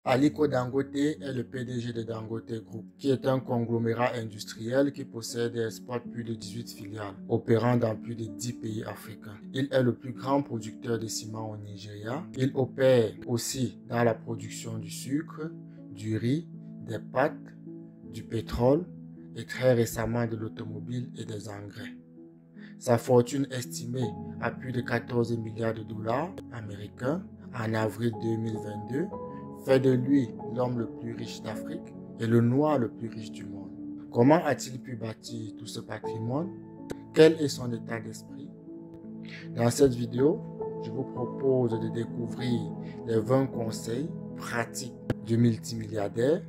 Aliko Dangote est le PDG de Dangote Group, qui est un conglomérat industriel qui possède et exploite plus de 18 filiales, opérant dans plus de 10 pays africains. Il est le plus grand producteur de ciment au Nigeria. Il opère aussi dans la production du sucre, du riz, des pâtes, du pétrole et très récemment de l'automobile et des engrais. Sa fortune estimée à plus de 14 milliards de dollars américains en avril 2022 fait de lui l'homme le plus riche d'Afrique et le noir le plus riche du monde. Comment a-t-il pu bâtir tout ce patrimoine? Quel est son état d'esprit? Dans cette vidéo, je vous propose de découvrir les 20 conseils pratiques du multimilliardaire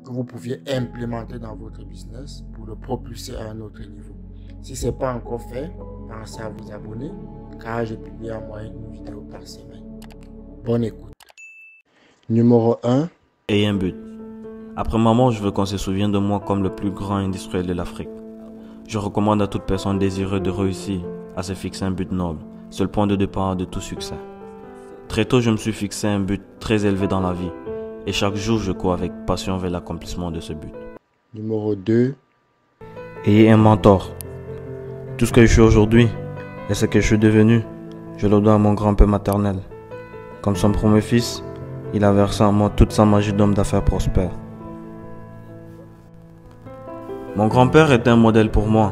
que vous pouviez implémenter dans votre business pour le propulser à un autre niveau. Si ce n'est pas encore fait, pensez à vous abonner car je publie en moyenne une vidéo par semaine. Bonne écoute. Numéro 1. Ayez un but. Après ma mort, je veux qu'on se souvienne de moi comme le plus grand industriel de l'Afrique. Je recommande à toute personne désireuse de réussir à se fixer un but noble. C'est le point de départ de tout succès. Très tôt, je me suis fixé un but très élevé dans la vie. Et chaque jour, je cours avec passion vers l'accomplissement de ce but. Numéro 2. Ayez un mentor. Tout ce que je suis aujourd'hui et ce que je suis devenu, je le dois à mon grand-père maternel. Comme son premier fils, il a versé en moi toute sa magie d'homme d'affaires prospère. Mon grand-père était un modèle pour moi.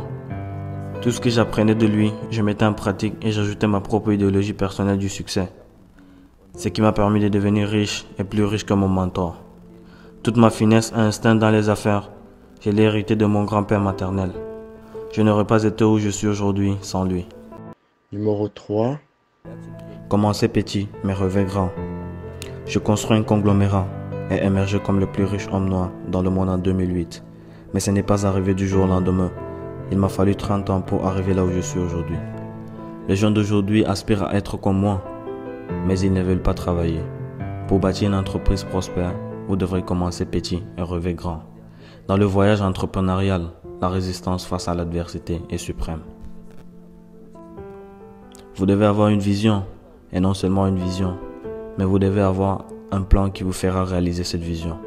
Tout ce que j'apprenais de lui, je mettais en pratique et j'ajoutais ma propre idéologie personnelle du succès. Ce qui m'a permis de devenir riche et plus riche que mon mentor. Toute ma finesse et instinct dans les affaires, je l'ai hérité de mon grand-père maternel. Je n'aurais pas été où je suis aujourd'hui sans lui. Numéro 3. Commencez petit, mais rêvez grand. Je construis un conglomérat et émergé comme le plus riche homme noir dans le monde en 2008. Mais ce n'est pas arrivé du jour au lendemain. Il m'a fallu 30 ans pour arriver là où je suis aujourd'hui. Les gens d'aujourd'hui aspirent à être comme moi, mais ils ne veulent pas travailler. Pour bâtir une entreprise prospère, vous devrez commencer petit et rêver grand. Dans le voyage entrepreneurial, la résistance face à l'adversité est suprême. Vous devez avoir une vision, et non seulement une vision, mais vous devez avoir un plan qui vous fera réaliser cette vision.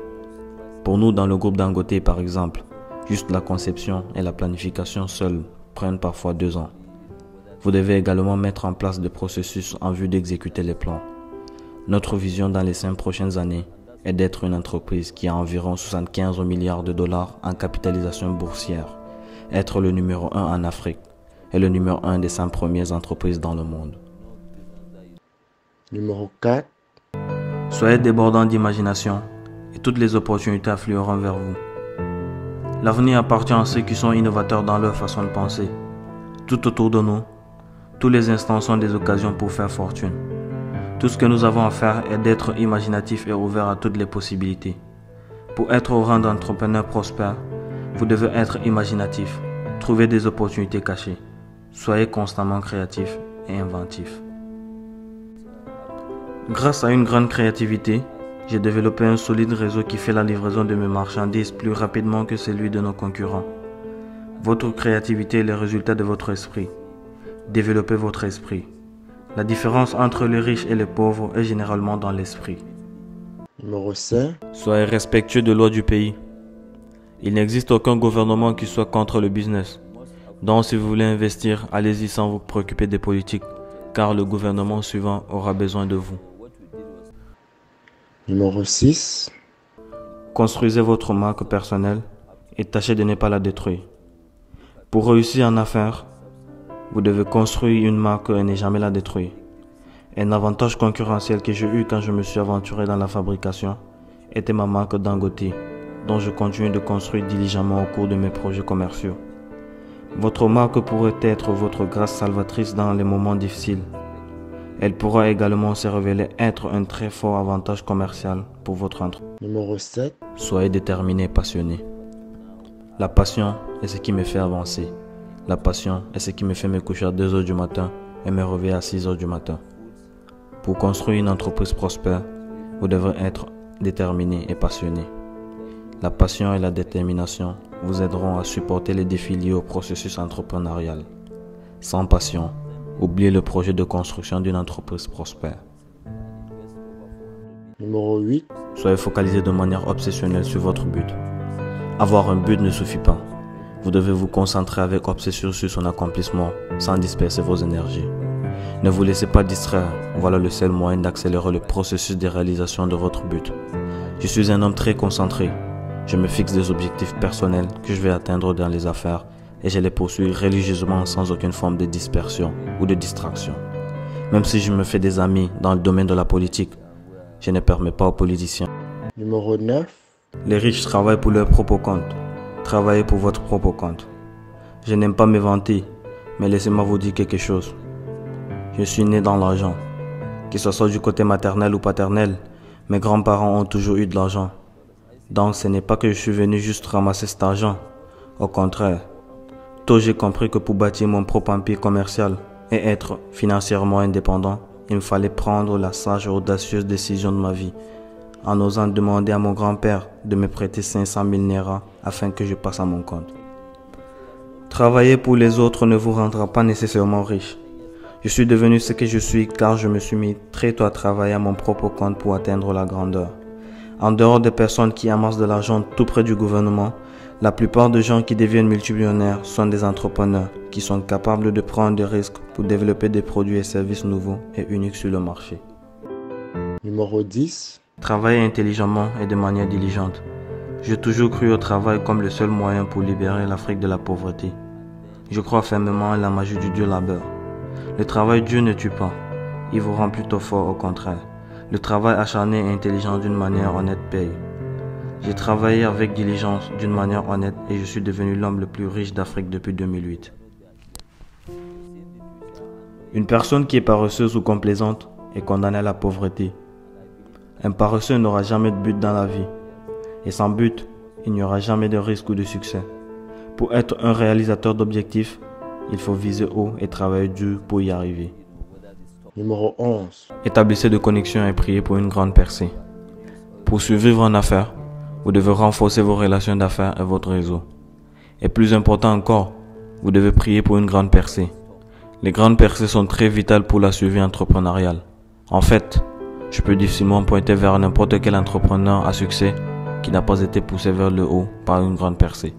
Pour nous, dans le groupe Dangote par exemple, juste la conception et la planification seules prennent parfois 2 ans. Vous devez également mettre en place des processus en vue d'exécuter les plans. Notre vision dans les 5 prochaines années est d'être une entreprise qui a environ 75 milliards de dollars en capitalisation boursière, être le numéro 1 en Afrique et le numéro 1 des 5 premières entreprises dans le monde. Numéro 4. Soyez débordant d'imagination et toutes les opportunités afflueront vers vous. L'avenir appartient à ceux qui sont innovateurs dans leur façon de penser. Tout autour de nous, tous les instants sont des occasions pour faire fortune. Tout ce que nous avons à faire est d'être imaginatif et ouvert à toutes les possibilités. Pour être au rang d'entrepreneur prospère, vous devez être imaginatif, trouver des opportunités cachées. Soyez constamment créatif et inventif. Grâce à une grande créativité, j'ai développé un solide réseau qui fait la livraison de mes marchandises plus rapidement que celui de nos concurrents. Votre créativité est le résultat de votre esprit. Développez votre esprit. La différence entre les riches et les pauvres est généralement dans l'esprit. Numéro 5. Soyez respectueux des lois du pays. Il n'existe aucun gouvernement qui soit contre le business. Donc si vous voulez investir, allez-y sans vous préoccuper des politiques, car le gouvernement suivant aura besoin de vous. Numéro 6. Construisez votre marque personnelle et tâchez de ne pas la détruire. Pour réussir en affaires, vous devez construire une marque et ne jamais la détruire. Un avantage concurrentiel que j'ai eu quand je me suis aventuré dans la fabrication était ma marque Dangote, dont je continue de construire diligemment au cours de mes projets commerciaux. Votre marque pourrait être votre grâce salvatrice dans les moments difficiles. Elle pourra également se révéler être un très fort avantage commercial pour votre entreprise. Numéro 7. Soyez déterminé et passionné. La passion est ce qui me fait avancer. La passion est ce qui me fait me coucher à 2 h du matin et me réveiller à 6 h du matin. Pour construire une entreprise prospère, vous devrez être déterminé et passionné. La passion et la détermination vous aideront à supporter les défis liés au processus entrepreneurial. Sans passion, oubliez le projet de construction d'une entreprise prospère. Numéro 8. Soyez focalisé de manière obsessionnelle sur votre but. Avoir un but ne suffit pas. Vous devez vous concentrer avec obsession sur son accomplissement sans disperser vos énergies. Ne vous laissez pas distraire, voilà le seul moyen d'accélérer le processus de réalisation de votre but. Je suis un homme très concentré. Je me fixe des objectifs personnels que je vais atteindre dans les affaires et je les poursuis religieusement sans aucune forme de dispersion ou de distraction. Même si je me fais des amis dans le domaine de la politique, je ne permets pas aux politiciens. Numéro 9. Les riches travaillent pour leur propre compte. Travaillez pour votre propre compte. Je n'aime pas me vanter, mais laissez-moi vous dire quelque chose. Je suis né dans l'argent. Que ce soit du côté maternel ou paternel, mes grands-parents ont toujours eu de l'argent. Donc ce n'est pas que je suis venu juste ramasser cet argent. Au contraire, tôt j'ai compris que pour bâtir mon propre empire commercial et être financièrement indépendant, il me fallait prendre la sage et audacieuse décision de ma vie, en osant demander à mon grand-père de me prêter 500 000 Naira afin que je passe à mon compte. Travailler pour les autres ne vous rendra pas nécessairement riche. Je suis devenu ce que je suis car je me suis mis très tôt à travailler à mon propre compte pour atteindre la grandeur. En dehors des personnes qui amassent de l'argent tout près du gouvernement, la plupart des gens qui deviennent multimillionnaires sont des entrepreneurs qui sont capables de prendre des risques pour développer des produits et services nouveaux et uniques sur le marché. Numéro 10. Travailler intelligemment et de manière diligente. J'ai toujours cru au travail comme le seul moyen pour libérer l'Afrique de la pauvreté. Je crois fermement à la magie du Dieu labeur. Le travail dur ne tue pas, il vous rend plutôt fort au contraire. Le travail acharné et intelligent d'une manière honnête paye. J'ai travaillé avec diligence d'une manière honnête et je suis devenu l'homme le plus riche d'Afrique depuis 2008. Une personne qui est paresseuse ou complaisante est condamnée à la pauvreté. Un paresseux n'aura jamais de but dans la vie. Et sans but, il n'y aura jamais de risque ou de succès. Pour être un réalisateur d'objectifs, il faut viser haut et travailler dur pour y arriver. Numéro 11. Établissez de connexions et priez pour une grande percée. Pour survivre en affaires, vous devez renforcer vos relations d'affaires et votre réseau. Et plus important encore, vous devez prier pour une grande percée. Les grandes percées sont très vitales pour la survie entrepreneuriale. En fait, je peux difficilement pointer vers n'importe quel entrepreneur à succès qui n'a pas été poussé vers le haut par une grande percée.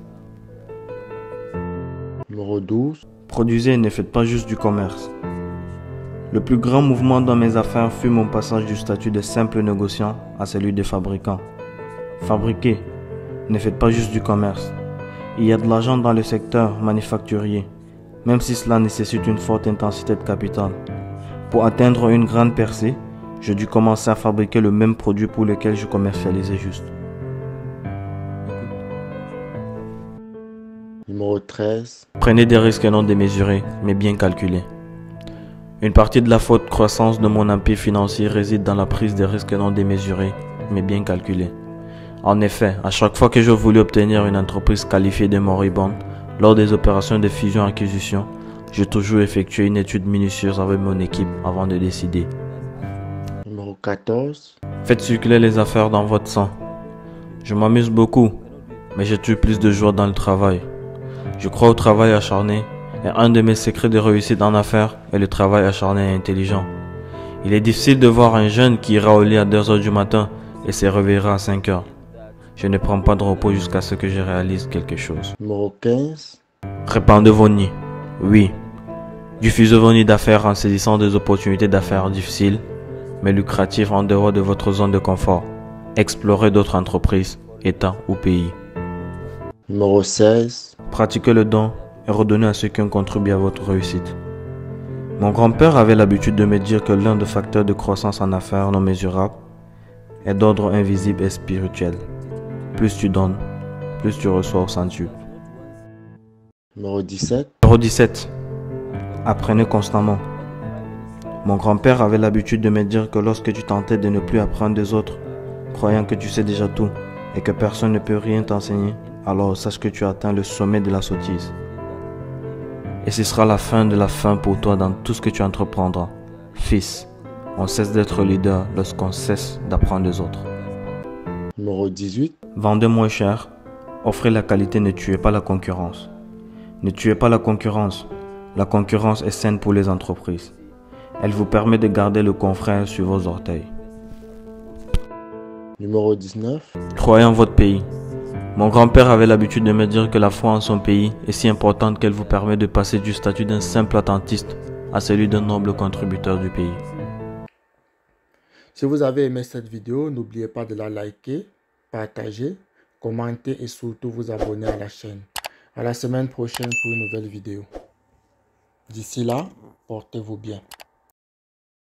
Numéro 12. Produisez et ne faites pas juste du commerce. Le plus grand mouvement dans mes affaires fut mon passage du statut de simple négociant à celui de fabricant. Fabriquez, ne faites pas juste du commerce. Il y a de l'argent dans le secteur manufacturier, même si cela nécessite une forte intensité de capital. Pour atteindre une grande percée, j'ai dû commencer à fabriquer le même produit pour lequel je commercialisais juste. Numéro 13. Prenez des risques non démesurés, mais bien calculés. Une partie de la forte croissance de mon empire financier réside dans la prise de risques non démesurés, mais bien calculés. En effet, à chaque fois que je voulais obtenir une entreprise qualifiée de moribonde, lors des opérations de fusion-acquisition, j'ai toujours effectué une étude minutieuse avec mon équipe avant de décider. Numéro 14. Faites circuler les affaires dans votre sang. Je m'amuse beaucoup, mais j'ai toujours plus de joie dans le travail. Je crois au travail acharné et un de mes secrets de réussite en affaires est le travail acharné et intelligent. Il est difficile de voir un jeune qui ira au lit à 2h du matin et se réveillera à 5h. Je ne prends pas de repos jusqu'à ce que je réalise quelque chose. Numéro 15. Répandez vos nids. Oui. Diffusez vos nids d'affaires en saisissant des opportunités d'affaires difficiles, mais lucratives en dehors de votre zone de confort. Explorez d'autres entreprises, États ou pays. Numéro 16. Pratiquez le don et redonnez à ceux qui ont contribué à votre réussite. Mon grand-père avait l'habitude de me dire que l'un des facteurs de croissance en affaires non mesurables est d'ordre invisible et spirituel. Plus tu donnes, plus tu reçois au centuple. Numéro 17. Numéro 17. Apprenez constamment. Mon grand-père avait l'habitude de me dire que lorsque tu tentais de ne plus apprendre des autres, croyant que tu sais déjà tout et que personne ne peut rien t'enseigner, alors sache que tu as atteint le sommet de la sottise. Et ce sera la fin de la fin pour toi dans tout ce que tu entreprendras. Fils, on cesse d'être leader lorsqu'on cesse d'apprendre des autres. Numéro 18. Vendez moins cher, offrez la qualité, ne tuez pas la concurrence. Ne tuez pas la concurrence. La concurrence est saine pour les entreprises. Elle vous permet de garder le confrère sur vos orteils. Numéro 19. Croyez en votre pays. Mon grand-père avait l'habitude de me dire que la foi en son pays est si importante qu'elle vous permet de passer du statut d'un simple attentiste à celui d'un noble contributeur du pays. Si vous avez aimé cette vidéo, n'oubliez pas de la liker, partager, commenter et surtout vous abonner à la chaîne. À la semaine prochaine pour une nouvelle vidéo. D'ici là, portez-vous bien.